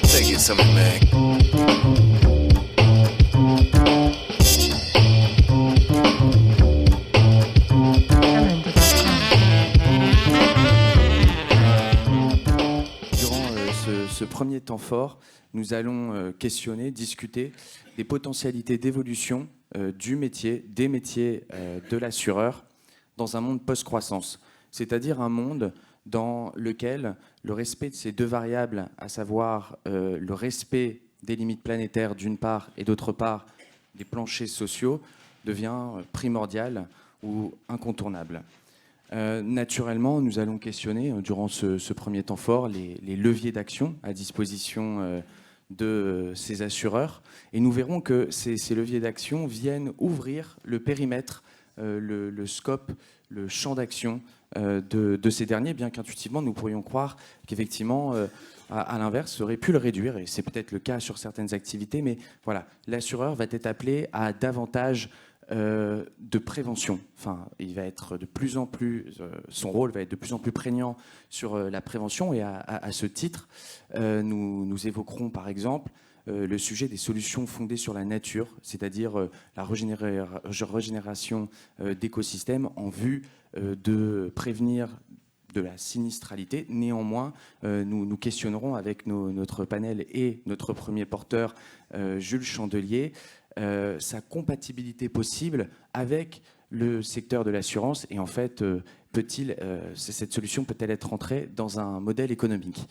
Take it, something, man. Ce premier temps fort, nous allons questionner, discuter des potentialités d'évolution du métier, des métiers de l'assureur dans un monde post-croissance, c'est-à-dire un monde dans lequel le respect de ces deux variables, à savoir le respect des limites planétaires d'une part et d'autre part des planchers sociaux, devient primordial ou incontournable. Naturellement, nous allons questionner durant ce premier temps fort les leviers d'action à disposition de ces assureurs et nous verrons que ces leviers d'action viennent ouvrir le périmètre, le scope, le champ d'action de ces derniers, bien qu'intuitivement nous pourrions croire qu'effectivement, à l'inverse, ça aurait pu le réduire et c'est peut-être le cas sur certaines activités, mais voilà, l'assureur va être appelé à davantage de prévention. Enfin, il va être de plus en plus, son rôle va être de plus en plus prégnant sur la prévention et à ce titre, nous évoquerons par exemple le sujet des solutions fondées sur la nature, c'est-à-dire la régénération d'écosystèmes en vue de prévenir de la sinistralité. Néanmoins, nous questionnerons avec notre panel et notre premier porteur, Jules Chandelier, sa compatibilité possible avec le secteur de l'assurance et en fait, cette solution peut-elle être entrée dans un modèle économique.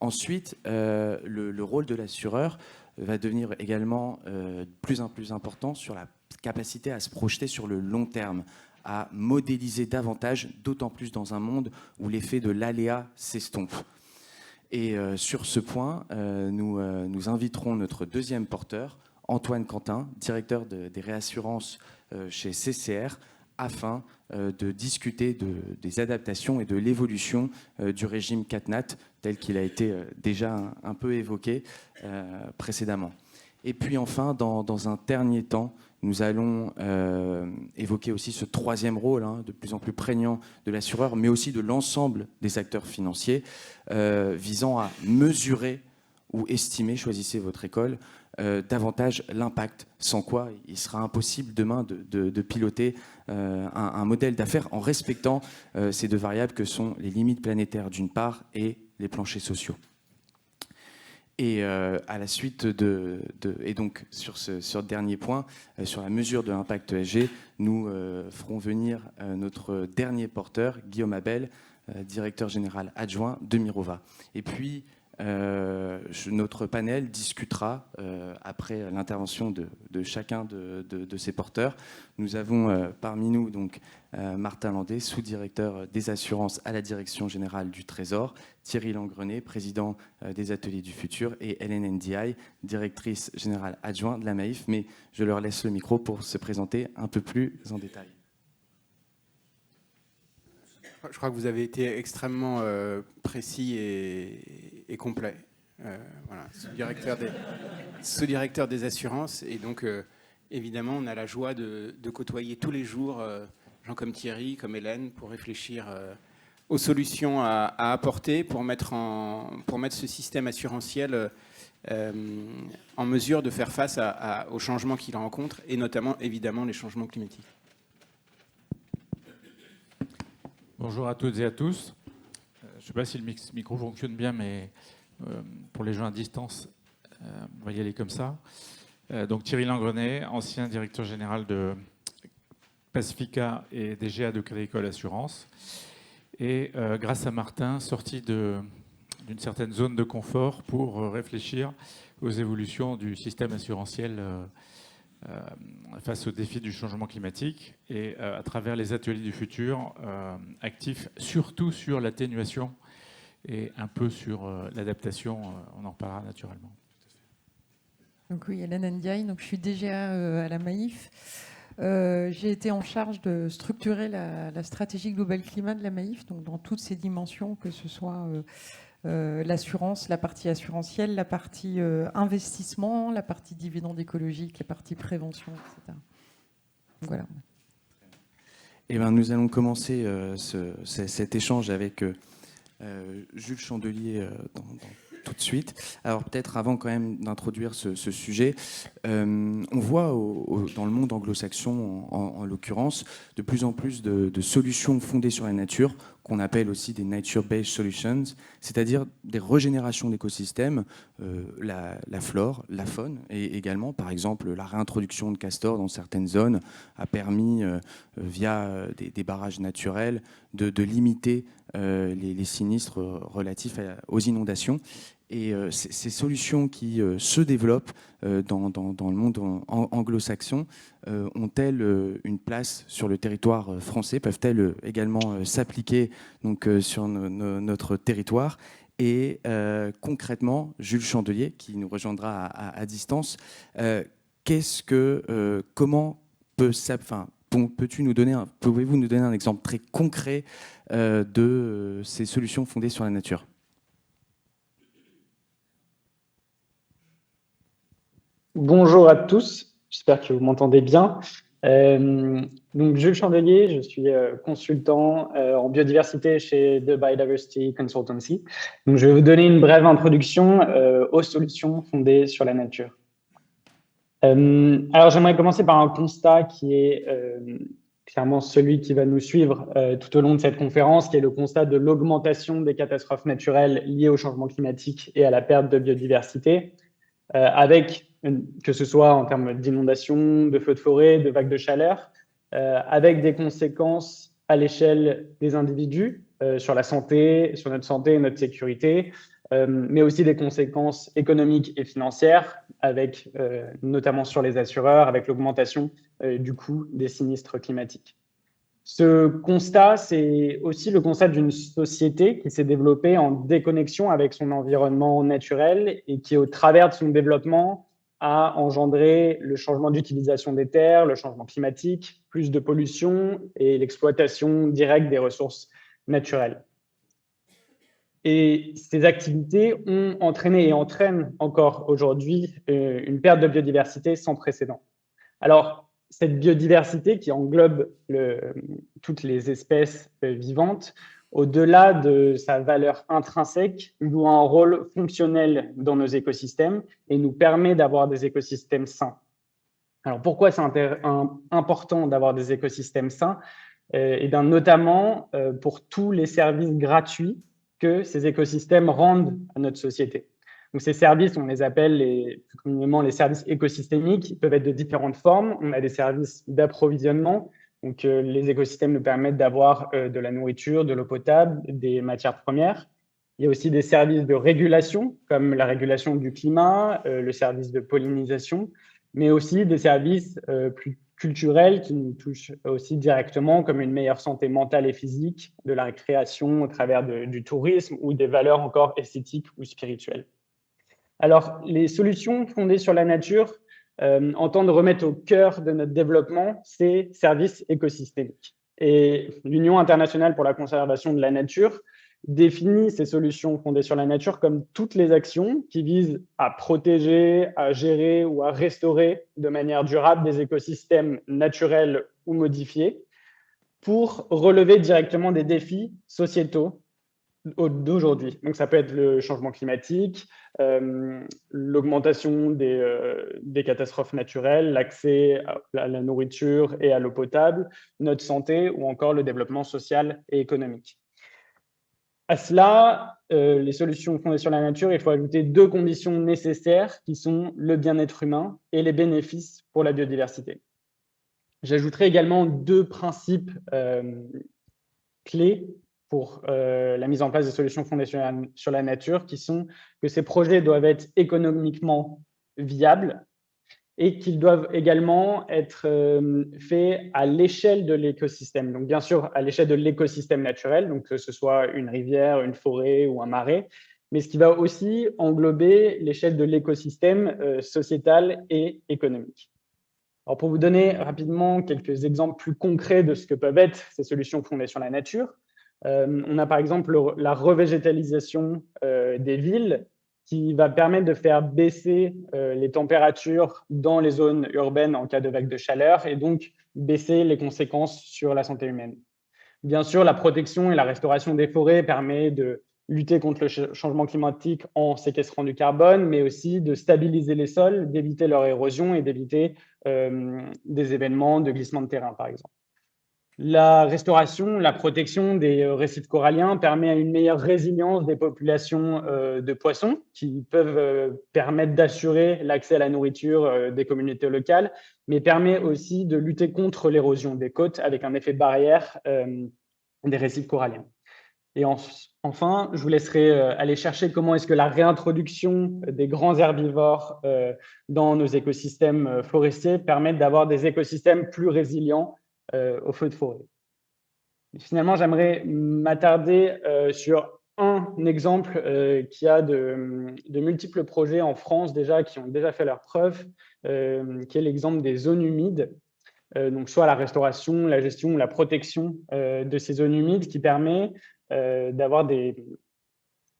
Ensuite, le rôle de l'assureur va devenir également de plus en plus important sur la capacité à se projeter sur le long terme, à modéliser davantage, d'autant plus dans un monde où l'effet de l'aléa s'estompe. Et sur ce point, nous inviterons notre deuxième porteur, Antoine Quentin, directeur des réassurances chez CCR, afin de discuter des adaptations et de l'évolution du régime CatNat, tel qu'il a été déjà un peu évoqué précédemment. Et puis enfin, dans un dernier temps, nous allons évoquer aussi ce troisième rôle de plus en plus prégnant de l'assureur, mais aussi de l'ensemble des acteurs financiers, visant à mesurer ou estimer, choisissez votre école, davantage l'impact, sans quoi il sera impossible demain de piloter un modèle d'affaires en respectant ces deux variables que sont les limites planétaires d'une part et les planchers sociaux. Et à la suite et donc sur ce dernier point, sur la mesure de l'impact ESG, nous ferons venir notre dernier porteur, Guillaume Abel, directeur général adjoint de Mirova. Et puis, notre panel discutera, après l'intervention de chacun de ces porteurs. Nous avons parmi nous donc, Martin Landais, sous-directeur des assurances à la Direction générale du Trésor, Thierry Langrenet, président des Ateliers du Futur, et Hélène Ndiaye, directrice générale adjointe de la Maïf. Mais je leur laisse le micro pour se présenter un peu plus en détail. Je crois que vous avez été extrêmement précis et complet. Voilà, sous-directeur des assurances. Et donc, évidemment, on a la joie de côtoyer tous les jours gens comme Thierry, comme Hélène, pour réfléchir aux solutions à apporter pour mettre ce système assurantiel en mesure de faire face aux changements qu'il rencontre, et notamment, évidemment, les changements climatiques. Bonjour à toutes et à tous. Je ne sais pas si le micro fonctionne bien, mais pour les gens à distance, on va y aller comme ça. Donc Thierry Langrenet, ancien directeur général de Pacifica et DGA de Crédit Agricole Assurance. Et grâce à Martin, sorti d'une certaine zone de confort pour réfléchir aux évolutions du système assurantiel face aux défis du changement climatique et à travers les ateliers du futur, actifs surtout sur l'atténuation et un peu sur l'adaptation. On en reparlera naturellement. Donc oui, Hélène Ndiaye, donc je suis DGA à la Maïf. J'ai été en charge de structurer la stratégie Global Climat de la Maïf, donc dans toutes ses dimensions, que ce soit l'assurance, la partie assurantielle, la partie investissement, la partie dividende écologique, la partie prévention, etc. Donc voilà. Eh ben, nous allons commencer cet échange avec Jules Chandelier tout de suite. Alors peut-être avant quand même d'introduire ce sujet, on voit dans le monde anglo-saxon en l'occurrence de plus en plus de solutions fondées sur la nature qu'on appelle aussi des nature-based solutions, c'est-à-dire des régénérations d'écosystèmes, la flore, la faune, et également par exemple la réintroduction de castors dans certaines zones a permis via des barrages naturels de limiter les sinistres relatifs aux inondations. Et ces solutions qui se développent dans le monde anglo-saxon ont-elles une place sur le territoire français? Peuvent-elles également s'appliquer donc, sur notre territoire? Et concrètement, Jules Chandelier, qui nous rejoindra à distance, pouvez-vous nous donner un exemple très concret de ces solutions fondées sur la nature? Bonjour à tous, j'espère que vous m'entendez bien. Donc Jules Chandelier, je suis consultant en biodiversité chez The Biodiversity Consultancy. Donc je vais vous donner une brève introduction aux solutions fondées sur la nature. Alors j'aimerais commencer par un constat qui est clairement celui qui va nous suivre tout au long de cette conférence, qui est le constat de l'augmentation des catastrophes naturelles liées au changement climatique et à la perte de biodiversité, avec que ce soit en termes d'inondations, de feux de forêt, de vagues de chaleur, avec des conséquences à l'échelle des individus sur la santé, sur notre santé et notre sécurité, mais aussi des conséquences économiques et financières, avec notamment sur les assureurs, avec l'augmentation du coût des sinistres climatiques. Ce constat, c'est aussi le constat d'une société qui s'est développée en déconnexion avec son environnement naturel et qui, au travers de son développement, a engendré le changement d'utilisation des terres, le changement climatique, plus de pollution et l'exploitation directe des ressources naturelles. Et ces activités ont entraîné et entraînent encore aujourd'hui une perte de biodiversité sans précédent. Alors, cette biodiversité qui englobe toutes les espèces vivantes, au-delà de sa valeur intrinsèque, joue un rôle fonctionnel dans nos écosystèmes et nous permet d'avoir des écosystèmes sains. Alors pourquoi c'est important d'avoir des écosystèmes sains? Et bien notamment pour tous les services gratuits que ces écosystèmes rendent à notre société. Donc ces services, on les appelle plus communément les services écosystémiques. Ils peuvent être de différentes formes. On a des services d'approvisionnement. Donc les écosystèmes nous permettent d'avoir de la nourriture, de l'eau potable, des matières premières. Il y a aussi des services de régulation, comme la régulation du climat, le service de pollinisation, mais aussi des services plus culturels qui nous touchent aussi directement, comme une meilleure santé mentale et physique, de la récréation au travers du tourisme ou des valeurs encore esthétiques ou spirituelles. Alors, les solutions fondées sur la nature entendent remettre au cœur de notre développement ces services écosystémiques. Et l'Union internationale pour la conservation de la nature définit ces solutions fondées sur la nature comme toutes les actions qui visent à protéger, à gérer ou à restaurer de manière durable des écosystèmes naturels ou modifiés pour relever directement des défis sociétaux d'aujourd'hui. Donc ça peut être le changement climatique, l'augmentation des catastrophes naturelles, l'accès à la nourriture et à l'eau potable, notre santé ou encore le développement social et économique. À cela, les solutions fondées sur la nature, il faut ajouter deux conditions nécessaires qui sont le bien-être humain et les bénéfices pour la biodiversité. J'ajouterai également deux principes clés pour la mise en place des solutions fondées sur la nature, qui sont que ces projets doivent être économiquement viables et qu'ils doivent également être faits à l'échelle de l'écosystème. Donc bien sûr, à l'échelle de l'écosystème naturel, donc que ce soit une rivière, une forêt ou un marais, mais ce qui va aussi englober l'échelle de l'écosystème sociétal et économique. Alors pour vous donner rapidement quelques exemples plus concrets de ce que peuvent être ces solutions fondées sur la nature, on a par exemple la revégétalisation des villes qui va permettre de faire baisser les températures dans les zones urbaines en cas de vague de chaleur et donc baisser les conséquences sur la santé humaine. Bien sûr, la protection et la restauration des forêts permet de lutter contre le changement climatique en séquestrant du carbone, mais aussi de stabiliser les sols, d'éviter leur érosion et d'éviter des événements de glissement de terrain, par exemple. La restauration, la protection des récifs coralliens permet une meilleure résilience des populations de poissons qui peuvent permettre d'assurer l'accès à la nourriture des communautés locales, mais permet aussi de lutter contre l'érosion des côtes avec un effet barrière des récifs coralliens. Et enfin, je vous laisserai aller chercher comment est-ce que la réintroduction des grands herbivores dans nos écosystèmes forestiers permettent d'avoir des écosystèmes plus résilients aux feux de forêt. Et finalement, j'aimerais m'attarder sur un exemple qui a de multiples projets en France déjà, qui ont déjà fait leurs preuves, qui est l'exemple des zones humides. Donc soit la restauration, la gestion, la protection de ces zones humides qui permet d'avoir des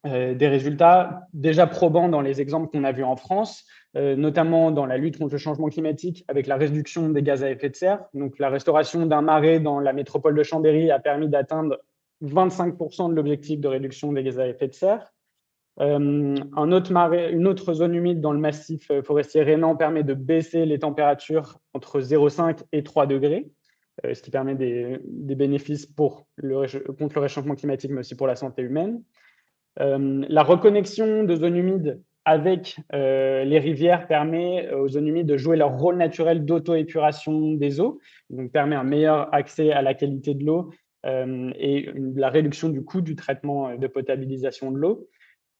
résultats déjà probants dans les exemples qu'on a vus en France, notamment dans la lutte contre le changement climatique avec la réduction des gaz à effet de serre. Donc la restauration d'un marais dans la métropole de Chambéry a permis d'atteindre 25% de l'objectif de réduction des gaz à effet de serre. Une autre zone humide dans le massif forestier rhénan permet de baisser les températures entre 0,5 et 3 degrés, ce qui permet des bénéfices contre le réchauffement climatique, mais aussi pour la santé humaine. La reconnexion de zones humides avec les rivières permet aux zones humides de jouer leur rôle naturel d'auto-épuration des eaux, donc permet un meilleur accès à la qualité de l'eau et la réduction du coût du traitement de potabilisation de l'eau.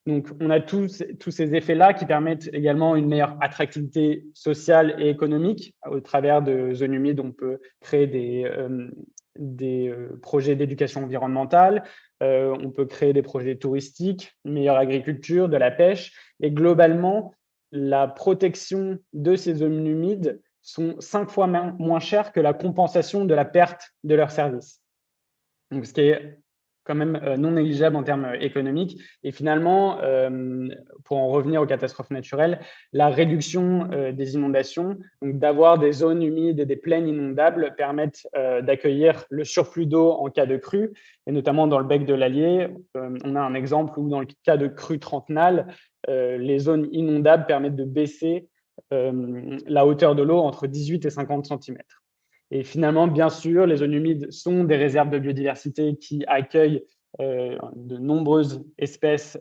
Donc, on a tous ces effets-là qui permettent également une meilleure attractivité sociale et économique. Au travers de zones humides, on peut créer des projets d'éducation environnementale, on peut créer des projets touristiques, une meilleure agriculture, de la pêche. Et globalement, la protection de ces zones humides sont 5 fois moins chères que la compensation de la perte de leurs services. Donc, ce qui est quand même non négligeable en termes économiques. Et finalement, pour en revenir aux catastrophes naturelles, la réduction des inondations, donc d'avoir des zones humides et des plaines inondables permettent d'accueillir le surplus d'eau en cas de crue, et notamment dans le bec de l'Allier, on a un exemple où dans le cas de crue trentenale, les zones inondables permettent de baisser la hauteur de l'eau entre 18 et 50 cm. Et finalement, bien sûr, les zones humides sont des réserves de biodiversité qui accueillent de nombreuses espèces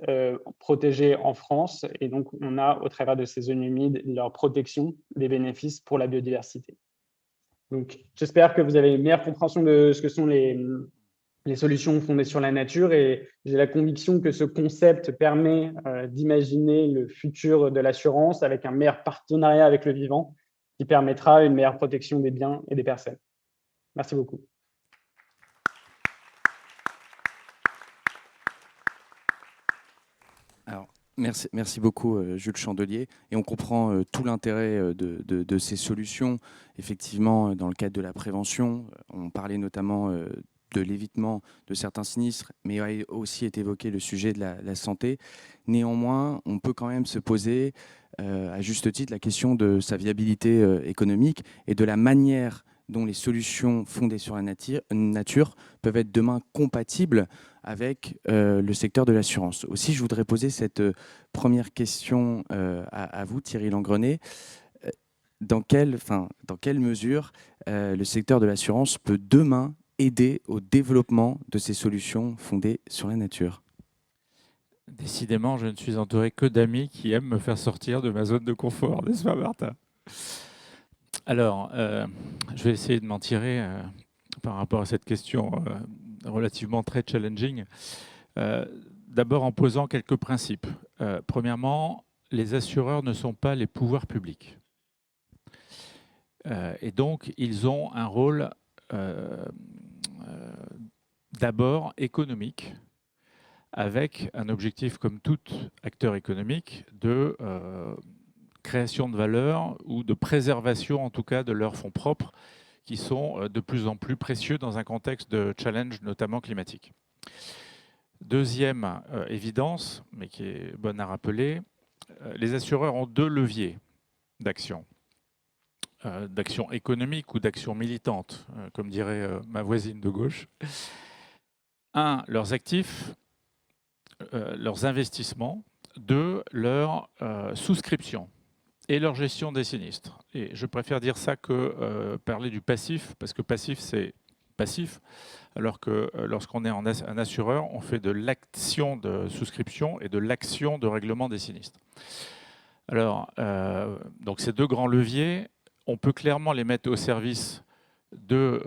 protégées en France. Et donc, on a, au travers de ces zones humides, leur protection, des bénéfices pour la biodiversité. Donc, j'espère que vous avez une meilleure compréhension de ce que sont les solutions fondées sur la nature. Et j'ai la conviction que ce concept permet d'imaginer le futur de l'assurance avec un meilleur partenariat avec le vivant, qui permettra une meilleure protection des biens et des personnes. Merci beaucoup. Alors, merci beaucoup, Jules Chandelier. Et on comprend tout l'intérêt de ces solutions. Effectivement, dans le cadre de la prévention, on parlait notamment de l'évitement de certains sinistres, mais a aussi été évoqué le sujet de la santé. Néanmoins, on peut quand même se poser à juste titre la question de sa viabilité économique et de la manière dont les solutions fondées sur la nature peuvent être demain compatibles avec le secteur de l'assurance. Aussi, je voudrais poser cette première question à vous, Thierry Langrenay. Dans quelle mesure le secteur de l'assurance peut demain aider au développement de ces solutions fondées sur la nature ? Décidément, je ne suis entouré que d'amis qui aiment me faire sortir de ma zone de confort, n'est-ce pas, Martin ? Alors, je vais essayer de m'en tirer par rapport à cette question relativement très challenging. D'abord en posant quelques principes. Premièrement, les assureurs ne sont pas les pouvoirs publics. Et donc, ils ont un rôle d'abord économique, avec un objectif, comme tout acteur économique, de création de valeur ou de préservation, en tout cas, de leurs fonds propres, qui sont de plus en plus précieux dans un contexte de challenge, notamment climatique. Deuxième évidence, mais qui est bonne à rappeler, les assureurs ont deux leviers d'action. d'action économique ou d'action militante, comme dirait ma voisine de gauche. Un, leurs actifs, leurs investissements. Deux, leurs souscriptions et leur gestion des sinistres. Et je préfère dire ça que parler du passif, parce que passif, c'est passif, alors que lorsqu'on est un assureur, on fait de l'action de souscription et de l'action de règlement des sinistres. Alors, donc ces deux grands leviers, on peut clairement les mettre au service de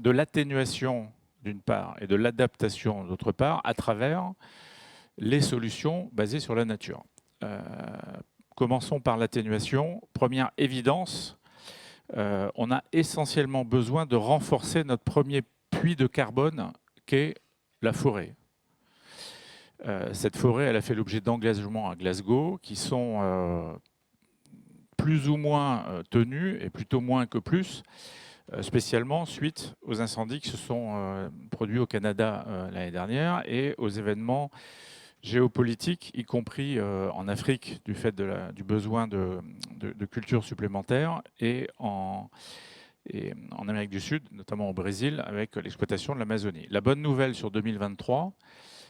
l'atténuation d'une part et de l'adaptation d'autre part à travers les solutions basées sur la nature. Commençons par l'atténuation. Première évidence, on a essentiellement besoin de renforcer notre premier puits de carbone qu'est la forêt. Cette forêt, elle a fait l'objet d'engagements à Glasgow qui sont plus ou moins tenus, et plutôt moins que plus, spécialement suite aux incendies qui se sont produits au Canada l'année dernière et aux événements géopolitiques, y compris en Afrique, du fait du besoin de cultures supplémentaires, et en Amérique du Sud, notamment au Brésil, avec l'exploitation de l'Amazonie. La bonne nouvelle sur 2023,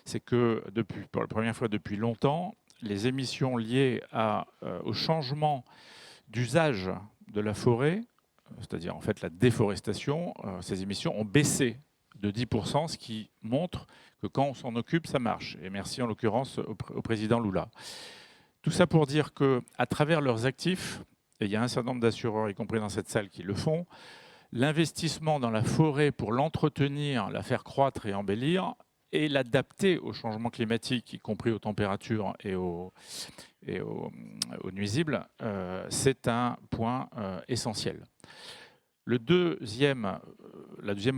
c'est que pour la première fois depuis longtemps, les émissions liées au changement d'usage de la forêt, c'est-à-dire en fait la déforestation, ces émissions ont baissé de 10%, ce qui montre que quand on s'en occupe, ça marche. Et merci en l'occurrence au président Lula. Tout ça pour dire qu'à travers leurs actifs, et il y a un certain nombre d'assureurs, y compris dans cette salle, qui le font, l'investissement dans la forêt pour l'entretenir, la faire croître et embellir, et l'adapter au changement climatique, y compris aux températures et aux nuisibles, c'est un point essentiel. La deuxième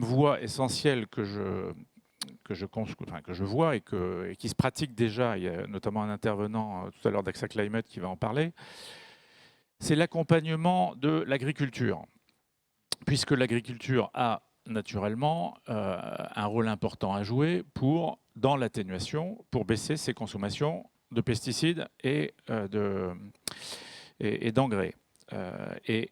voie essentielle que je vois et qui se pratique déjà, il y a notamment un intervenant tout à l'heure d'AXA Climate qui va en parler, c'est l'accompagnement de l'agriculture, puisque l'agriculture a naturellement un rôle important à jouer dans l'atténuation, pour baisser ses consommations de pesticides et d'engrais. Et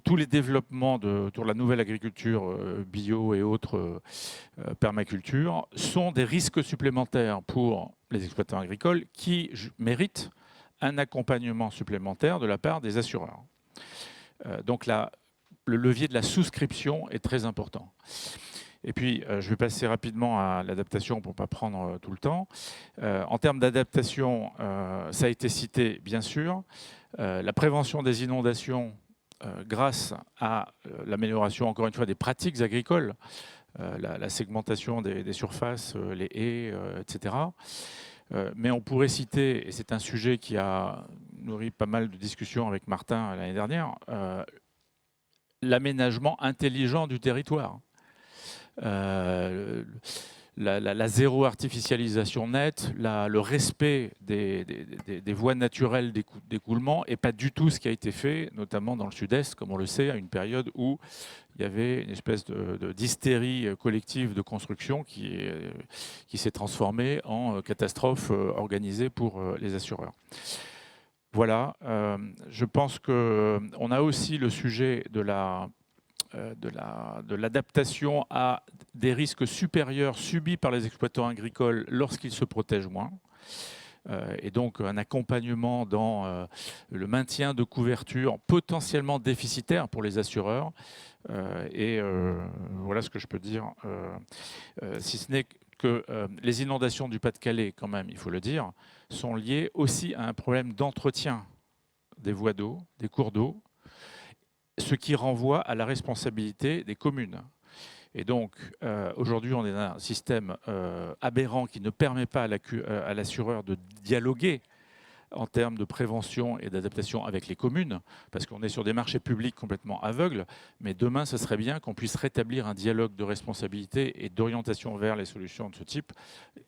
tous les développements autour de la nouvelle agriculture bio et autres permaculture sont des risques supplémentaires pour les exploitants agricoles qui méritent un accompagnement supplémentaire de la part des assureurs. Donc le levier de la souscription est très important. Et puis, je vais passer rapidement à l'adaptation pour ne pas prendre tout le temps. En termes d'adaptation, ça a été cité, bien sûr. La prévention des inondations grâce à l'amélioration, encore une fois, des pratiques agricoles, la segmentation des surfaces, les haies, etc. Mais on pourrait citer, et c'est un sujet qui a nourri pas mal de discussions avec Martin l'année dernière, l'aménagement intelligent du territoire. La zéro artificialisation nette, le respect des voies naturelles d'écoulement, et pas du tout ce qui a été fait, notamment dans le sud-est, comme on le sait, à une période où il y avait une espèce d'hystérie collective de construction qui s'est transformée en catastrophe organisée pour les assureurs. Voilà, je pense qu'on a aussi le sujet de l'adaptation à des risques supérieurs subis par les exploitants agricoles lorsqu'ils se protègent moins. Et donc un accompagnement dans le maintien de couverture potentiellement déficitaire pour les assureurs. Voilà ce que je peux dire, si ce n'est que les inondations du Pas-de-Calais, quand même, il faut le dire, sont liées aussi à un problème d'entretien des voies d'eau, des cours d'eau, ce qui renvoie à la responsabilité des communes. Et donc, aujourd'hui, on est dans un système aberrant qui ne permet pas à l'assureur de dialoguer en termes de prévention et d'adaptation avec les communes, parce qu'on est sur des marchés publics complètement aveugles, mais demain, ce serait bien qu'on puisse rétablir un dialogue de responsabilité et d'orientation vers les solutions de ce type,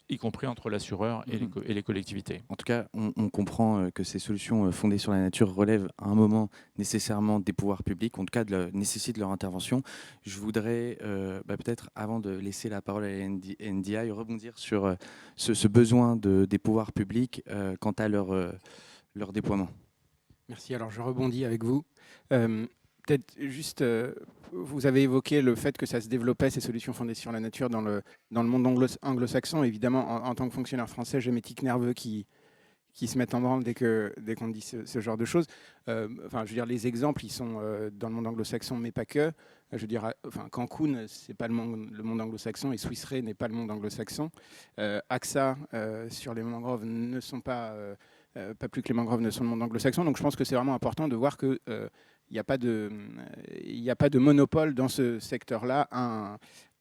y compris entre l'assureur et les collectivités. En tout cas, on comprend que ces solutions fondées sur la nature relèvent à un moment nécessairement des pouvoirs publics, en tout cas nécessitent leur intervention. Je voudrais peut-être, avant de laisser la parole à la NDI, rebondir sur ce besoin des pouvoirs publics quant à leur déploiement. Merci, alors je rebondis avec vous. Peut-être juste, vous avez évoqué le fait que ça se développait, ces solutions fondées sur la nature, dans le monde anglo-saxon. Évidemment, en tant que fonctionnaire français, j'ai mes tics nerveux qui se mettent en branle dès qu'on dit ce genre de choses. Enfin, je veux dire, les exemples, ils sont dans le monde anglo-saxon, mais pas que. Je veux dire, enfin, Cancun, c'est pas le monde anglo-saxon, et Swiss Re n'est pas le monde anglo-saxon. AXA, sur les mangroves, ne sont pas plus que les mangroves ne sont le monde anglo-saxon. Donc je pense que c'est vraiment important de voir qu'il n'y a pas de monopole dans ce secteur-là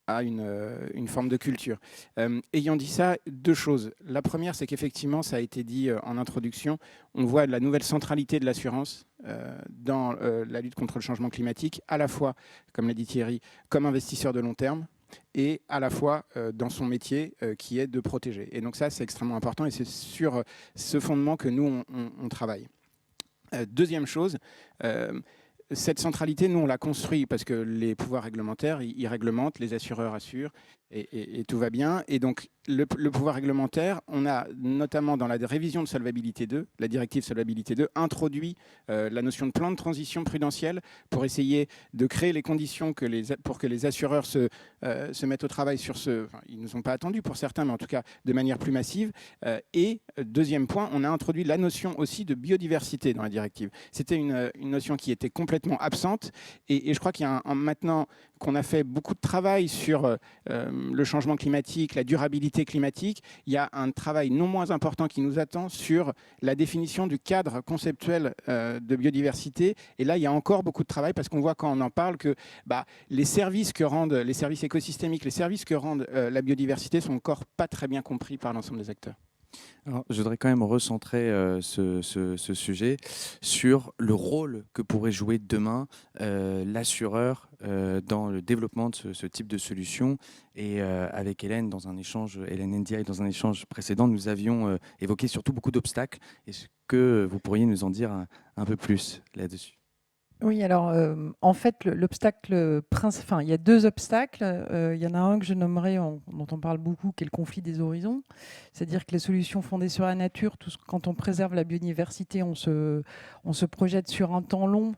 à une forme de culture. Ayant dit ça, deux choses. La première, c'est qu'effectivement, ça a été dit en introduction, on voit la nouvelle centralité de l'assurance dans la lutte contre le changement climatique, à la fois, comme l'a dit Thierry, comme investisseur de long terme, et à la fois dans son métier qui est de protéger. Et donc ça, c'est extrêmement important, et c'est sur ce fondement que nous, on travaille. Deuxième chose, cette centralité, nous, on l'a construit parce que les pouvoirs réglementaires, ils réglementent, les assureurs assurent, et tout va bien. Et donc, le pouvoir réglementaire, on a notamment dans la révision de Solvabilité 2, la directive Solvabilité 2, introduit la notion de plan de transition prudentielle pour essayer de créer les conditions pour que les assureurs se mettent au travail sur ce... Enfin, ils ne nous ont pas attendus pour certains, mais en tout cas de manière plus massive. Et deuxième point, on a introduit la notion aussi de biodiversité dans la directive. C'était une notion qui était complètement absente, et je crois qu'il y a maintenant qu'on a fait beaucoup de travail sur le changement climatique, la durabilité climatique, il y a un travail non moins important qui nous attend sur la définition du cadre conceptuel de biodiversité. Et là, il y a encore beaucoup de travail parce qu'on voit quand on en parle que les services écosystémiques, les services que rendent la biodiversité sont encore pas très bien compris par l'ensemble des acteurs. Alors, je voudrais quand même recentrer ce sujet sur le rôle que pourrait jouer demain l'assureur dans le développement de ce type de solution. Et avec Hélène Ndiaye, dans un échange précédent, nous avions évoqué surtout beaucoup d'obstacles. Est-ce que vous pourriez nous en dire un peu plus là-dessus ? Oui, alors en fait, l'obstacle principal, il y a deux obstacles. Il y en a un que je nommerai, dont on parle beaucoup, qui est le conflit des horizons. C'est-à-dire que les solutions fondées sur la nature, quand on préserve la biodiversité, on se projette sur un temps long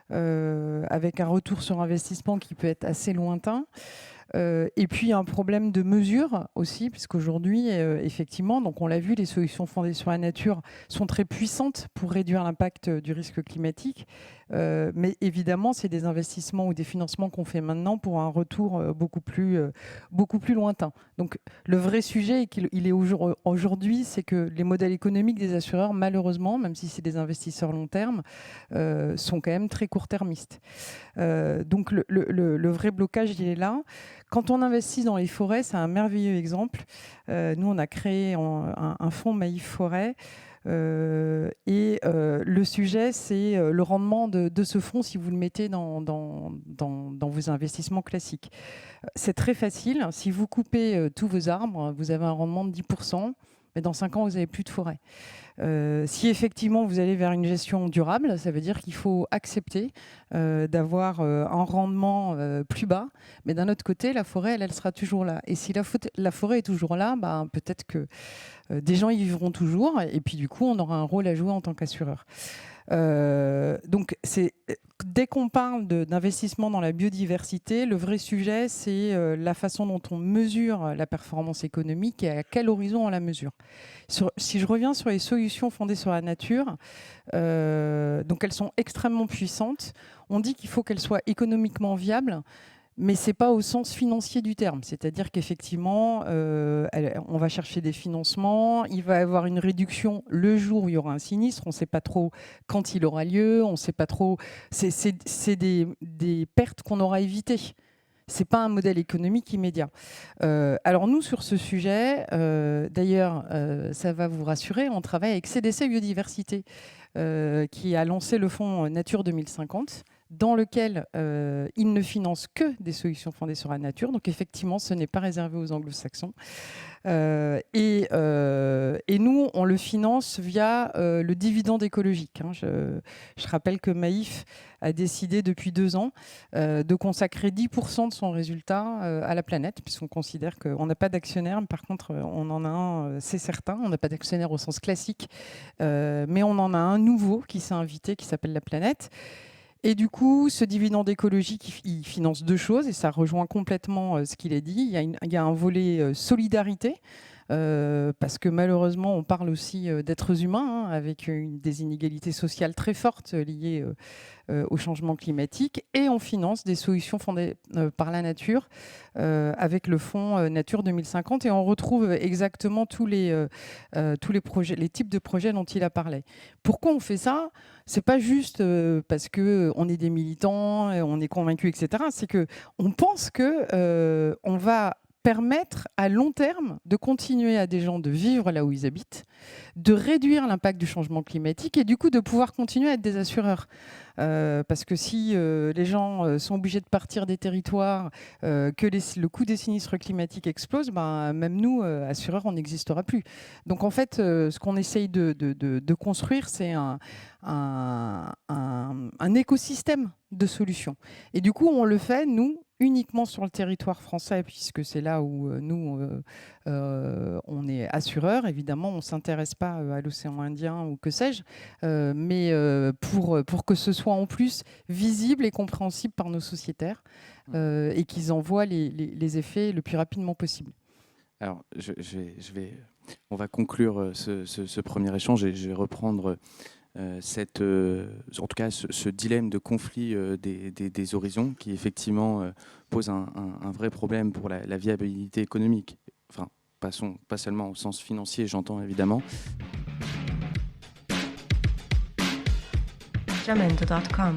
avec un retour sur investissement qui peut être assez lointain. Et puis, il y a un problème de mesure aussi, puisqu'aujourd'hui, effectivement, donc on l'a vu, les solutions fondées sur la nature sont très puissantes pour réduire l'impact du risque climatique. Mais évidemment, c'est des investissements ou des financements qu'on fait maintenant pour un retour beaucoup plus lointain. Donc, le vrai sujet, il est aujourd'hui, c'est que les modèles économiques des assureurs, malheureusement, même si c'est des investisseurs long terme, sont quand même très court-termistes. Donc, le vrai blocage, il est là. Quand on investit dans les forêts, c'est un merveilleux exemple. Nous, on a créé un fonds Maïf Forêt. Et le sujet, c'est le rendement de ce fonds si vous le mettez dans vos investissements classiques. C'est très facile. Si vous coupez tous vos arbres, vous avez un rendement de 10%. Mais dans 5 ans, vous n'avez plus de forêt. Si effectivement vous allez vers une gestion durable, ça veut dire qu'il faut accepter d'avoir un rendement plus bas. Mais d'un autre côté, la forêt, elle sera toujours là. Et si la forêt est toujours là, peut-être que des gens y vivront toujours. Et puis du coup, on aura un rôle à jouer en tant qu'assureur. Donc, dès qu'on parle d'investissement dans la biodiversité, le vrai sujet, c'est la façon dont on mesure la performance économique et à quel horizon on la mesure. Si je reviens sur les solutions fondées sur la nature, donc elles sont extrêmement puissantes. On dit qu'il faut qu'elles soient économiquement viables. Mais ce n'est pas au sens financier du terme. C'est-à-dire qu'effectivement, on va chercher des financements, il va y avoir une réduction le jour où il y aura un sinistre, on ne sait pas trop quand il aura lieu, on ne sait pas trop... C'est des pertes qu'on aura évitées. Ce n'est pas un modèle économique immédiat. Alors nous, sur ce sujet, d'ailleurs, ça va vous rassurer, on travaille avec CDC Biodiversité, qui a lancé le fonds Nature 2050, dans lequel il ne finance que des solutions fondées sur la nature. Donc effectivement, ce n'est pas réservé aux anglo-saxons. Et nous, on le finance via le dividende écologique. Hein. Je rappelle que Maïf a décidé depuis 2 ans de consacrer 10% de son résultat à la planète, puisqu'on considère qu'on n'a pas d'actionnaire. Par contre, on en a un, c'est certain. On n'a pas d'actionnaire au sens classique, mais on en a un nouveau qui s'est invité, qui s'appelle la planète. Et du coup, ce dividende écologique, il finance 2 choses, et ça rejoint complètement ce qu'il a dit. Il y a un volet solidarité, parce que malheureusement, on parle aussi d'êtres humains, hein, avec des inégalités sociales très fortes liées au changement climatique, et on finance des solutions fondées par la nature avec le fonds Nature 2050, et on retrouve exactement tous les projets, les types de projets dont il a parlé. Pourquoi on fait ça ? C'est pas juste parce que on est des militants, on est convaincus, etc. C'est que on pense que on va permettre à long terme de continuer à des gens de vivre là où ils habitent, de réduire l'impact du changement climatique et du coup de pouvoir continuer à être des assureurs. Parce que si les gens sont obligés de partir des territoires, que le coût des sinistres climatiques explose, ben, même nous, assureurs, on n'existera plus. Donc en fait, ce qu'on essaye de construire, c'est un écosystème de solutions. Et du coup, on le fait, nous, uniquement sur le territoire français, puisque c'est là où nous, on est assureurs. Évidemment, on ne s'intéresse pas à l'océan Indien ou que sais-je, mais pour que ce soit en plus visible et compréhensible par nos sociétaires et qu'ils en voient les effets le plus rapidement possible. Alors, on va conclure ce premier échange et je vais reprendre en tout cas ce dilemme de conflit des horizons qui effectivement pose un vrai problème pour la viabilité économique. Enfin, pas seulement au sens financier, j'entends évidemment. Jamendo.com